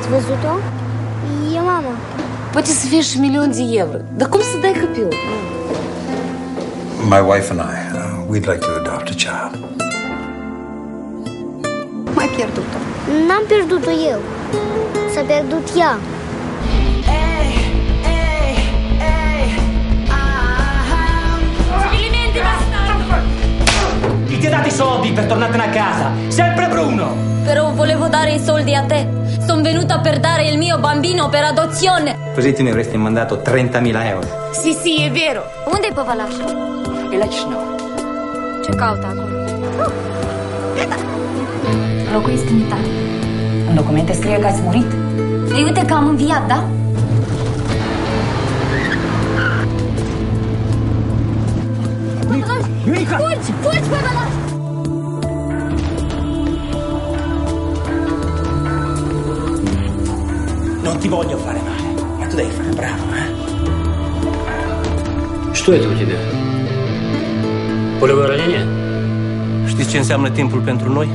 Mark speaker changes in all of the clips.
Speaker 1: Ați văzut-o? E mama.
Speaker 2: Poate să fie și milion de euro. Dar cum să dai copilul?
Speaker 3: My wife and I, we'd like to adopt a child.
Speaker 4: M-ai pierdut-o.
Speaker 1: N-am pierdut-o eu. S-a pierdut ea.
Speaker 5: Chi ti ha dato i soldi per tornartene a casa? Sempre Bruno!
Speaker 6: Però volevo dare i soldi a te. Sono venuta per dare il mio bambino per adozione.
Speaker 5: Così tu mi avresti mandato 30.000 euro.
Speaker 2: Sì, sì, e vero.
Speaker 6: Unde-i păvălașul?
Speaker 5: E la Chișinău.
Speaker 6: Ce caută acolo? Locuiesc în Italia.
Speaker 4: În documente scrie că ați murit.
Speaker 6: Ei, uite că am înviat, da?
Speaker 5: Mica!
Speaker 6: Fugi! Fugi, păvălaș!
Speaker 5: Non ti voglio fare male, ma tu devi fare bravo, eh?
Speaker 7: Что это у тебя? Пулевое ранение?
Speaker 5: Știți ce înseamnă timpul pentru noi?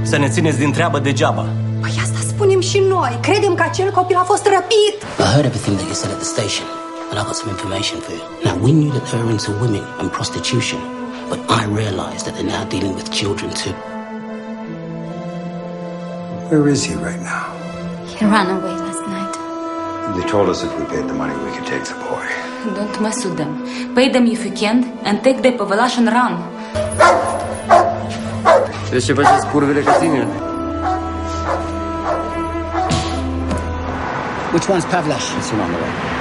Speaker 5: Să ne țineți din treabă degeaba.
Speaker 4: Păi asta spunem și noi. Credem că acel copil a fost răpit.
Speaker 7: I heard everything that you said at the station, and I've got some information for you. Now, we knew that they were into women and prostitution, but I realized that they're now dealing with children too.
Speaker 3: Where is he right now?
Speaker 6: He ran away last night.
Speaker 3: They told us if we paid the money, we could take the boy.
Speaker 6: Don't mess with them. Pay them if you can and take the păvălaș and run.
Speaker 7: Deci ce faceți curvele ca tine?
Speaker 5: Which one's Pavlash?
Speaker 7: It's on the way.